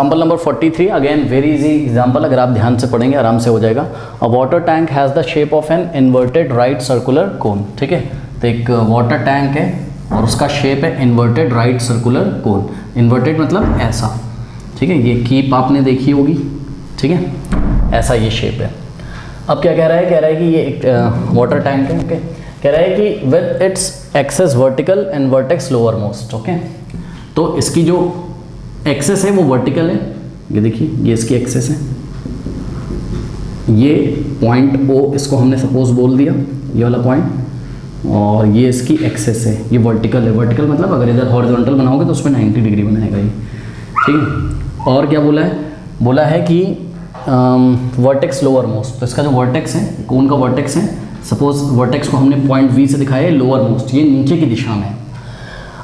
Example number 43, again very easy example, अगर आप ध्यान से पढ़ेंगे आराम से हो जाएगा। अ water tank has the shape of an inverted right circular cone. ठीक है, तो एक वाटर टैंक है और उसका शेप है inverted right circular cone. Inverted मतलब ऐसा, ठीक है, ये कीप आपने देखी होगी, ठीक है, ऐसा ये शेप है। अब क्या कह रहा है, कह रहा है कि ये एक वाटर टैंक है, ओके, कह रहा है कि with its axis vertical and vertex lower most, okay, तो इसकी जो एक्सेस है वो वर्टिकल है, ये देखिए ये इसकी एक्सेस है, ये पॉइंट ओ इसको हमने सपोज बोल दिया, ये वाला पॉइंट, और ये इसकी एक्सेस है, ये वर्टिकल है। वर्टिकल मतलब अगर इधर हॉरिजॉन्टल बनाओगे तो उसमें 90 डिग्री बनाएगा ये, ठीक है। और क्या बोला है, बोला है कि वर्टेक्स लोअर मोस्ट, तो इसका जो वर्टेक्स है, कौन का वर्टेक्स है, सपोज वर्टेक्स को हमने पॉइंट वी से दिखाया है लोअर मोस्ट, ये नीचे की दिशा में है।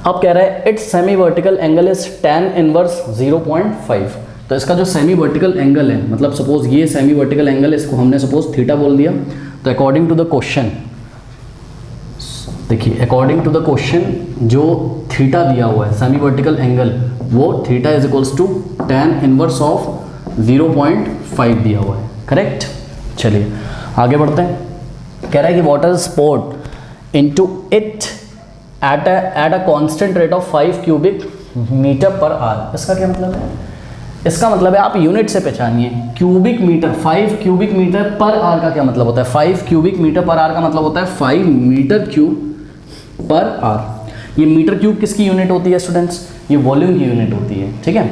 अब कह रहा है it's semi vertical angle is tan inverse 0.5, तो इसका जो सेमी वर्टिकल एंगल है, मतलब सपोज ये सेमी वर्टिकल एंगल, इसको हमने सपोज थीटा बोल दिया, तो अकॉर्डिंग टू द क्वेश्चन, देखिए अकॉर्डिंग टू द क्वेश्चन जो थीटा दिया हुआ है सेमी वर्टिकल एंगल, वो theta is equals to tan inverse of 0.5 दिया हुआ है, करेक्ट। चलिए आगे बढ़ते हैं। कह रहा है कि water is poured into it at a constant rate of 5 cubic metre per hour. इसका क्या मतलब है, इसका मतलब है आप यूनिट से पहचानिए, cubic metre, 5 cubic metre per hour का क्या मतलब होता है, 5 क्यूबिक मीटर पर आवर का मतलब होता है 5 मीटर क्यूब पर आवर। ये मीटर क्यूब किसकी यूनिट होती है स्टूडेंट्स, ये वॉल्यूम की यूनिट होती है, ठीक है।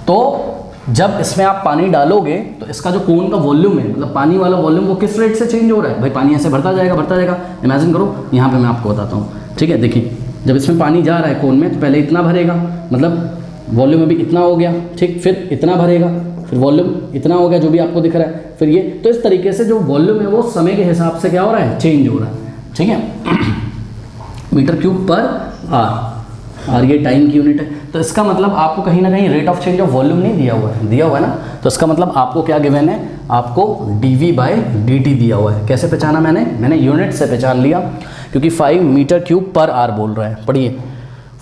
तो जब इसमें आप पानी डालोगे तो इसका जो कोन का वॉल्यूम है, मतलब पानी वाला वॉल्यूम, वो किस रेट से चेंज हो रहा है, भाई पानी ऐसे भरता जाएगा भरता जाएगा। इमेजिन करो, यहाँ पे मैं आपको बताता हूँ, ठीक है, देखिए जब इसमें पानी जा रहा है कोन में, तो पहले इतना भरेगा, मतलब वॉल्यूम अभी इतना हो गया, ठीक, फिर इतना भरेगा, फिर वॉल्यूम इतना हो गया जो भी आपको दिख रहा है, फिर ये, तो इस तरीके से जो वॉल्यूम है वो समय के हिसाब से क्या हो रहा है, चेंज हो रहा है, ठीक है। मीटर क्यूब पर आर, और ये टाइम की यूनिट है। तो इसका मतलब आपको कहीं ना कहीं rate of change of volume नहीं दिया हुआ है, दिया हुआ है ना, तो इसका मतलब आपको क्या गिवन है, आपको dV/dt दिया हुआ है। कैसे पहचाना मैंने यूनिट से पहचान लिया, क्योंकि 5 मीटर क्यूब पर आर बोल रहा है। पढ़िए,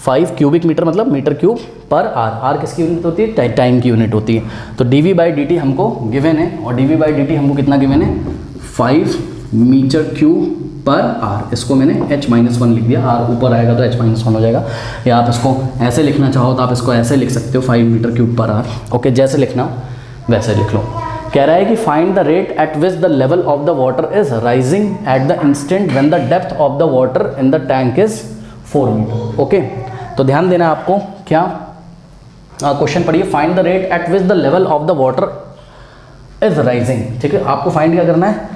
5 क्यूबिक मीटर मतलब metre cube per are, are किसकी यूनिट होती है, टाइम की यूनिट होती है। तो dV/dt हमको गिवन है, और dV/dt हमको कितना गिवन है, 5 मीटर क्यूब पर आर। इसको मैंने h-1 लिख दिया, आर ऊपर आएगा तो h-1 हो जाएगा, या आप इसको ऐसे लिखना चाहो तो आप इसको ऐसे लिख सकते हो, 5 metre cube per hour, okay, जैसे लिखना वैसे लिख लो। कह रहा है कि find the rate at which the level of the water is rising at the instant when the depth of the water in the tank is 4 metre, okay. तो ध्यान देना आपको, क्या क्वेश्चन पढ़िए, find the rate at which the level of the water is rising, ठीक है। आपको find क्या करना है,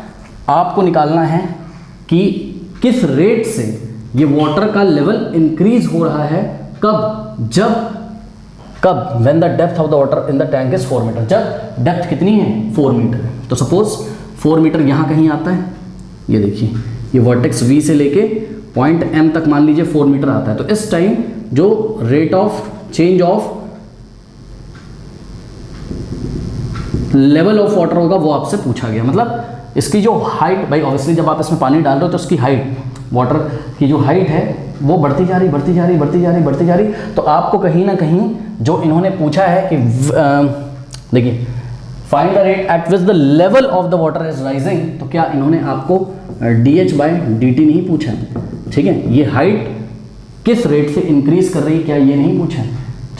आपको निकालना है कि किस रेट से ये वाटर का लेवल इंक्रीज हो रहा है, कब, कब when the depth of the water in the tank is 4 metre, जब डेप्थ कितनी है, 4 मीटर है। तो सपोज 4 मीटर यहाँ कहीं आता है, ये देखिए ये वर्टेक्स V से लेके पॉइंट M तक मान लीजिए 4 मीटर आता है, तो इस टाइम जो rate of change of level of water होगा वो आपसे पूछा गया। मतलब इसकी जो हाइट, भाई ऑब्वियसली जब आप इसमें पानी डाल रहे हो तो इसकी हाइट, वाटर की जो हाइट है वो बढ़ती जा रही, तो आपको कहीं ना कहीं जो इन्होंने पूछा है कि देखिए find the rate at which the level of the water is rising, तो क्या इन्होंने आपको dH/dt नहीं पूछा, ठीक है, ये हाइट किस रेट से इंक्रीज कर रही है, क्या ये नहीं पूछा,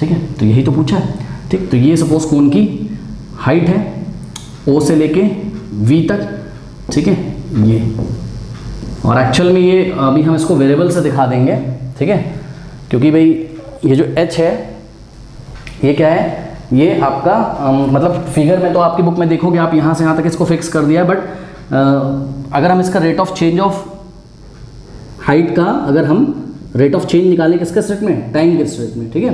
ठीक है, तो यही तो पूछा है, ठीक। तो ये सपोज कौन की हाइट है, O से लेके V तक, ठीक है, ये, और एक्चुअल में ये अभी हम इसको वेरिएबल से दिखा देंगे, ठीक है, क्योंकि भाई ये जो H है ये क्या है, ये आपका मतलब फिगर में तो आपकी बुक में देखोगे आप यहाँ से यहाँ तक इसको फिक्स कर दिया है, बट अगर हम इसका rate of change of height का, अगर हम रेट ऑफ चेंज निकालें किसके रेट में, टाइम के रेट में, ठीक है,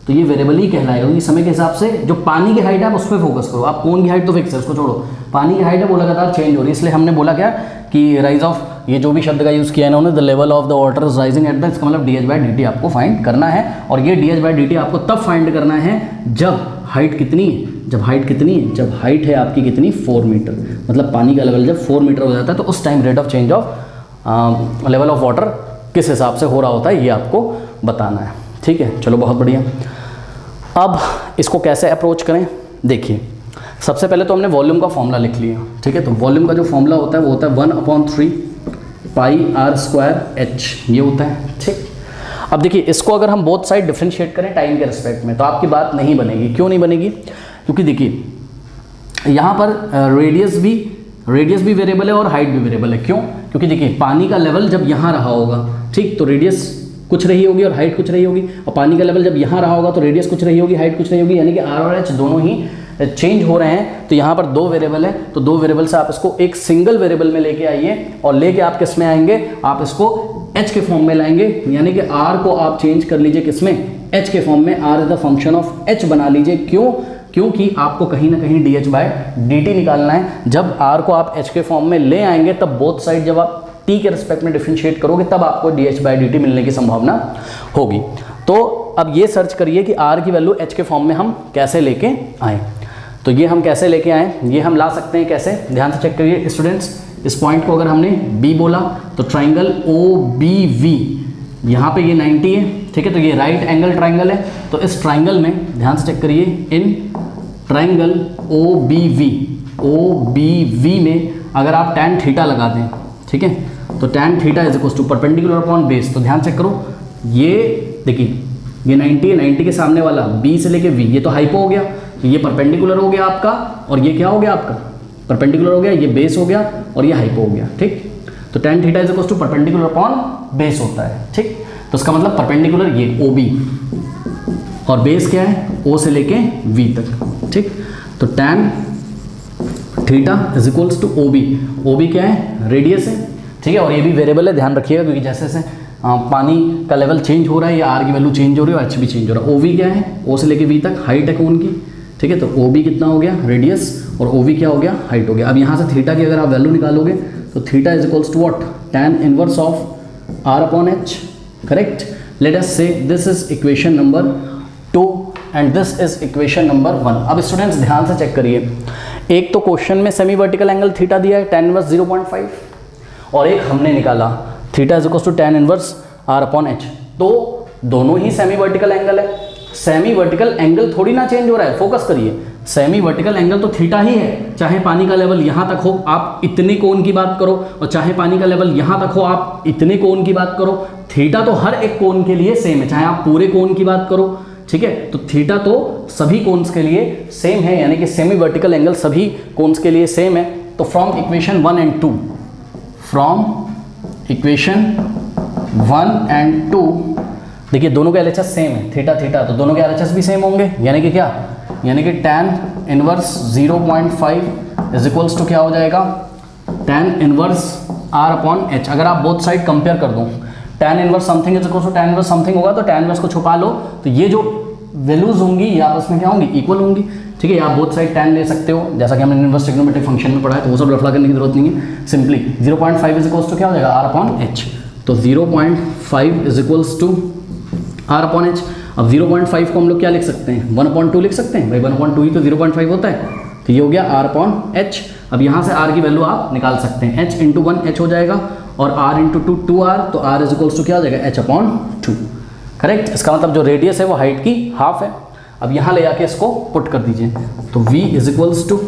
तो ये वेरिएबल ही कहलाएगा, क्योंकि समय के हिसाब से जो पानी की हाइट है आप उस पर फोकस करो, आप कौन की हाइट तो फिक्स है उसको छोड़ो, पानी की हाइट है वो लगातार चेंज हो रही है, इसलिए हमने बोला क्या कि राइज ऑफ, ये जो भी शब्द का यूज़ किया है इन्होंने, the level of the water is rising at the, इसका मतलब dH/dt आपको फाइंड करना है, और ये dH/dt आपको तब फाइंड करना है जब हाइट कितनी है, जब हाइट है आपकी कितनी, 4 मीटर, मतलब पानी का लेवल जब 4 मीटर हो जाता है तो उस time rate of change of level of water किस हिसाब से हो रहा होता है ये आपको बताना है, ठीक है। चलो बहुत बढ़िया। अब इसको कैसे अप्रोच करें, देखिए सबसे पहले तो हमने वॉल्यूम का फॉर्मूला लिख लिया, ठीक है। तो वॉल्यूम का जो फॉर्मूला होता है वो होता है 1/3 पाई आर स्क्वायर एच, ये होता है, ठीक। अब देखिए इसको अगर हम बोथ साइड डिफरेंशिएट करें टाइम के रिस्पेक्ट में तो आपकी बात नहीं बनेगी। क्यों नहीं बनेगी? क्योंकि देखिए यहाँ पर रेडियस भी वेरिएबल है और हाइट भी वेरिएबल है। क्यों? क्योंकि देखिए पानी का लेवल जब यहाँ रहा होगा, ठीक, तो रेडियस कुछ रही होगी और हाइट कुछ रही होगी, और पानी का लेवल जब यहाँ रहा होगा तो रेडियस कुछ रही होगी, हाइट कुछ रही होगी, यानी कि आर और एच दोनों ही चेंज हो रहे हैं। तो यहाँ पर दो वेरिएबल है, तो दो वेरिएबल से आप इसको एक सिंगल वेरिएबल में लेके आइए, और लेके आप किस में आएंगे, आप इसको h के फॉर्म में लाएंगे, यानी कि r को आप चेंज कर लीजिए किसमें, h के फॉर्म में। r is the function of h बना लीजिए। क्यों? क्योंकि आपको कहीं ना कहीं dh/dt निकालना है। जब r को आप h के फॉर्म में ले आएंगे तब बोथ साइड जब आप t के रिस्पेक्ट में डिफरेंशिएट करोगे तब आपको dh/dt मिलने की संभावना होगी। तो अब ये सर्च करिए कि r की वैल्यू h के फॉर्म में हम कैसे लेके आए। तो ये हम कैसे लेके आए, ये हम ला सकते हैं कैसे, ध्यान से चेक करिए स्टूडेंट्स। इस पॉइंट को अगर हमने B बोला तो ट्राइंगल OBV, यहाँ पे ये 90 है, ठीक है, तो ये राइट एंगल ट्राइंगल है। तो इस ट्राइंगल में ध्यान से चेक करिए, इन ट्राइंगल OBV में अगर आप tan थीटा लगा दें, ठीक है, तो tan theta is equal to perpendicular upon base. तो ध्यान चेक करो, ये देखिए ये 90 है, 90 के सामने वाला B से लेके V, ये तो हाइपो हो गया, तो ये परपेंडिकुलर हो गया आपका, और ये क्या हो गया आपका, परपेंडिकुलर हो गया, ये बेस हो गया और ये हाइपो हो गया, ठीक। तो tan theta is equal to perpendicular upon base होता है, ठीक। तो इसका मतलब परपेंडिकुलर ये OB और बेस क्या है, O से लेके V तक, ठीक। तो tan theta is equals to OB क्या है, रेडियस है, ठीक है, और ये भी वेरिएबल है, ध्यान रखिएगा, क्योंकि जैसे जैसे पानी का लेवल चेंज हो रहा है या आर की वैल्यू चेंज हो रही है और एच भी चेंज हो रहा है। OV क्या है, O से लेके V तक हाइट है कोन की, ठीक है। तो OB कितना हो गया, रेडियस, और OV क्या हो गया, हाइट हो गया। अब यहाँ से थीटा की अगर आप वैल्यू निकालोगे तो theta is equals to what, tan inverse of R upon H, correct. Let us say this is equation number 2 and this is equation number 1। अब स्टूडेंट्स ध्यान से चेक करिए, एक तो क्वेश्चन में सेमी वर्टिकल एंगल थीटा दिया है tan inverse 0.5, और एक हमने निकाला theta is equal to tan inverse R upon H। तो दोनों ही सेमी वर्टिकल एंगल है। सेमी वर्टिकल एंगल थोड़ी ना चेंज हो रहा है, फोकस करिए, सेमी वर्टिकल एंगल तो थीटा ही है। चाहे पानी का लेवल यहाँ तक हो आप इतने कोण की बात करो, और चाहे पानी का लेवल यहाँ तक हो आप इतने कोण की बात करो, थीटा तो हर एक कोण के लिए सेम है, चाहे आप पूरे कोण की बात करो, ठीक है। तो थीटा तो सभी कोन्स के लिए सेम है, यानी कि सेमी वर्टिकल एंगल सभी कोन्स के लिए सेम है। तो from equation 1 and 2, from equation 1 and 2, देखिए दोनों के LHS सेम है, थीटा थीटा, तो दोनों के LHS भी सेम होंगे, यानी कि क्या, यानी कि tan inverse 0.5 is equals to क्या हो जाएगा, tan inverse R upon H। अगर आप बोथ साइड कंपेयर कर दो, tan inverse something is equals to tan inverse something होगा, तो tan इनवर्स को छुपा लो, तो ये जो वैल्यूज होंगी ये आपस में क्या होंगी, इक्वल होंगी, ठीक है। आप बोथ साइड tan ले सकते हो, जैसा कि हमने इनवर्स ट्रिग्नोमेट्रिक फंक्शन में पढ़ा है, तो वो सब रफड़ा करने की जरूरत नहीं है। सिंपली 0.5 इज इक्वल्स टू क्या हो जाएगा, R अपॉन H। तो 0.5 is equals to R upon H। अब 0.5 को हम लोग क्या लिख सकते हैं, 1/2 लिख सकते हैं, भाई 1/2 ही तो 0.5 होता है, तो ये हो गया R अपॉन H। अब यहाँ से R की वैल्यू आप निकाल सकते हैं, H इंटू 1 H हो जाएगा, और R इंटू 2 2R, तो R इज इक्वल्स टू क्या हो जाएगा, H अपॉन 2, करेक्ट। इसका मतलब जो रेडियस है वो हाइट की हाफ है। अब यहाँ ले आके इसको पुट कर दीजिए, तो V is equals to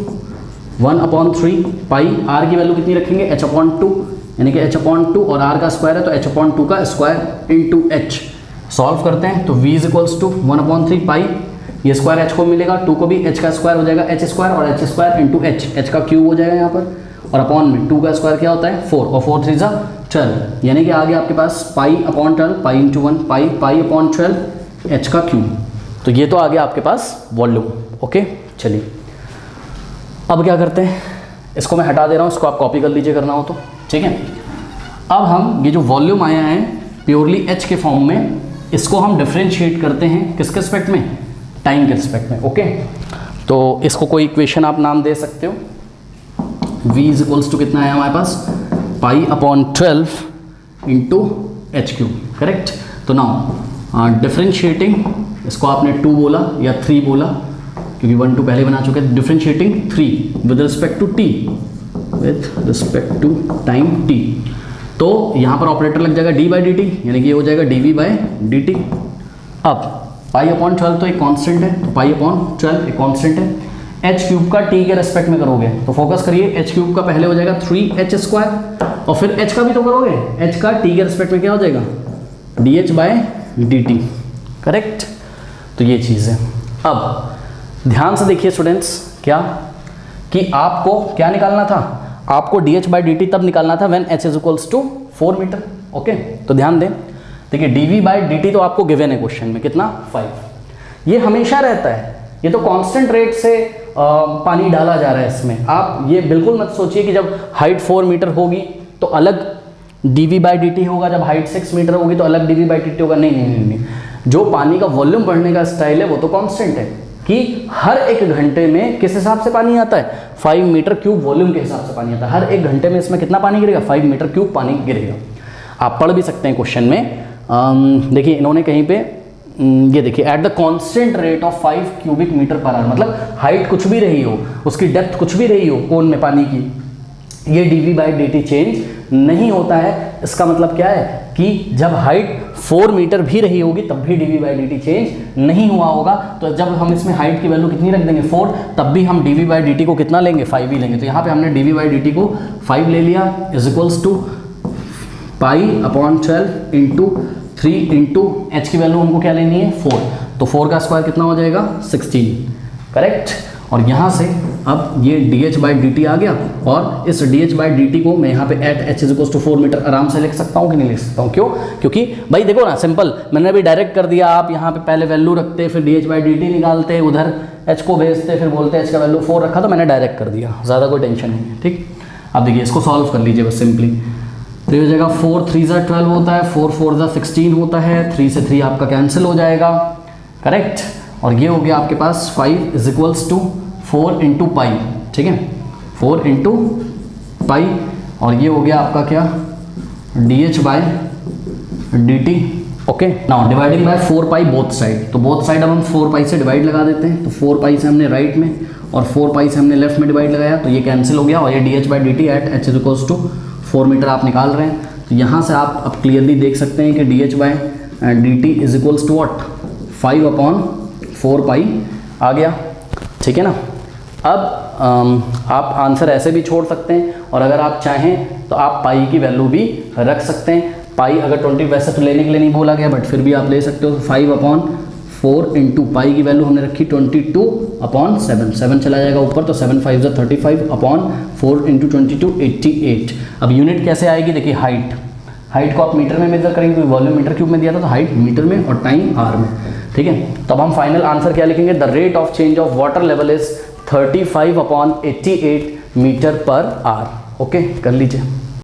1/3 pi, R की वैल्यू कितनी रखेंगे, H अपॉन 2, यानी कि H अपॉन 2, और R का स्क्वायर है तो H अपॉन 2 का स्क्वायर इंटू H। सॉल्व करते हैं तो V इज इक्वल्स टू 1/3 पाई, ये स्क्वायर H को मिलेगा, 2 को भी H का स्क्वायर हो जाएगा, H स्क्वायर, और H स्क्वायर इंटू H का क्यूब हो जाएगा यहाँ पर, और अपॉन में 2 का स्क्वायर क्या होता है 4, और 4 3 12, यानी कि आगे आपके पास pi upon 12, pi into 1 pi upon 12 H का क्यूब। तो ये तो आगे आपके पास वॉल्यूम, ओके। चलिए अब क्या करते हैं, इसको मैं हटा दे रहा हूँ, इसको आप कॉपी कर लीजिए करना हो तो, ठीक है। अब हम ये जो वॉल्यूम आया है प्योरली H के फॉर्म में, इसको हम डिफरेंशिएट करते हैं किसके रिस्पेक्ट में, टाइम के रिस्पेक्ट में, ओके। तो इसको कोई इक्वेशन आप नाम दे सकते हो, V इज इक्वल्स टू कितना है हमारे पास, pi upon 12 into H cube, correct. तो नाउ डिफरेंशिएटिंग, इसको आपने 2 बोला या 3 बोला, क्योंकि 1 2 पहले बना चुके हैं, differentiating 3 with respect to t, with respect to time t, तो यहाँ पर ऑपरेटर लग जाएगा d/dt, यानी कि ये हो जाएगा dv/dt। अब पाई अपॉन 12 तो एक कांस्टेंट है, तो पाई अपॉन 12 एक कांस्टेंट है। एच क्यूब का टी के रेस्पेक्ट में करोगे तो फोकस करिए, एच क्यूब का पहले हो जाएगा 3h स्क्वायर, और फिर एच का भी तो करोगे, एच का टी के रेस्पेक्ट में क्या हो जाएगा, dh बाय dt, करेक्ट। तो ये चीज़ है। अब ध्यान से देखिए स्टूडेंट्स, क्या कि आपको क्या निकालना था, आपको dh बाई dt तब निकालना था when h is equals to 4 metre. Okay, तो ध्यान दें, देखिए dv बाई dt तो आपको गिवन है क्वेश्चन में, कितना 5। ये हमेशा रहता है, ये तो कांस्टेंट रेट से पानी डाला जा रहा है इसमें। आप ये बिल्कुल मत सोचिए कि जब हाइट 4 मीटर होगी तो अलग dv बाई dt होगा, जब हाइट 6 मीटर होगी तो अलग dv बाई dt होगा। नहीं नहीं नहीं नहीं, जो पानी का वॉल्यूम बढ़ने का स्टाइल है वो तो कांस्टेंट है कि हर एक घंटे में किस हिसाब से पानी आता है, 5 मीटर क्यूब वॉल्यूम के हिसाब से पानी आता है। हर एक घंटे में इसमें कितना पानी गिरेगा, 5 मीटर क्यूब पानी गिरेगा। आप पढ़ भी सकते हैं क्वेश्चन में। देखिए इन्होंने कहीं पे ये देखिए, at the constant rate of 5 cubic metre per hour, मतलब हाइट कुछ भी रही हो, उसकी डेप्थ कुछ भी रही हो कोन में पानी की, ये dv बाई dt चेंज नहीं होता है। इसका मतलब क्या है कि जब हाइट 4 मीटर भी रही होगी तब भी dv बाई dt चेंज नहीं हुआ होगा। तो जब हम इसमें हाइट की वैल्यू कितनी रख देंगे 4, तब भी हम dv बाई dt को कितना लेंगे, 5 ही लेंगे। तो यहाँ पे हमने dv बाई dt को 5 ले लिया, is equals to pi upon 12 into 3 into H की वैल्यू हमको क्या लेनी है 4, तो 4 का स्क्वायर कितना हो जाएगा 16, करेक्ट। और यहाँ से अब ये dh बाई dt आ गया, और इस dh बाई dt को मैं यहाँ पे at h is equals to 4 metre आराम से लिख सकता हूँ कि नहीं लिख सकता हूँ, क्यों, क्योंकि भाई देखो ना, सिंपल, मैंने अभी डायरेक्ट कर दिया। आप यहाँ पे पहले वैल्यू रखते, फिर dh बाई dt निकालते, उधर h को भेजते, फिर बोलते h का वैल्यू 4 रखा, तो मैंने डायरेक्ट कर दिया, ज़्यादा कोई टेंशन नहीं है, ठीक। अब देखिए इसको सॉल्व कर लीजिए बस सिंपली, तो ये हो जाएगा 4 3 ज़ा 12 होता है, 4 4 ज़ा 16 होता है, 3 से 3 आपका कैंसिल हो जाएगा, करेक्ट। और ये हो गया आपके पास 5 is equals to 4 into pi, ठीक है, 4 इंटू पाई, और ये हो गया आपका क्या dh by dt। Okay, now dividing by 4 pi both side, तो बोथ साइड अब हम 4 पाई से डिवाइड लगा देते हैं। तो 4 पाई से हमने राइट में और 4 पाई से हमने लेफ्ट में डिवाइड लगाया, तो ये कैंसिल हो गया, और ये dh by dt at h is equals to 4 metre आप निकाल रहे हैं। तो यहाँ से आप अब क्लियरली देख सकते हैं कि dh by dt is equals to what, 5 upon 4 pi आ गया, ठीक है ना। अब आप आंसर ऐसे भी छोड़ सकते हैं, और अगर आप चाहें तो आप पाई की वैल्यू भी रख सकते हैं। पाई अगर 20, वैसे तो लेने के लिए नहीं बोला गया, बट फिर भी आप ले सकते हो। 5 अपॉन 4 इंटू पाई की वैल्यू हमने रखी 22 अपॉन 7, 7 चला जाएगा ऊपर, तो 7 5 ज़ा 35 अपॉन 4 इंटू 22 88। अब यूनिट कैसे आएगी, देखिए हाइट को आप मीटर में मेजर करेंगे, क्योंकि वॉल्यूम मीटर क्यूब में दिया था, तो हाइट मीटर में और टाइम आर में, ठीक है। तब हम फाइनल आंसर क्या लिखेंगे, the rate of change of water level is 35 upon 88 metre per hour. Okay, कर लीजिए।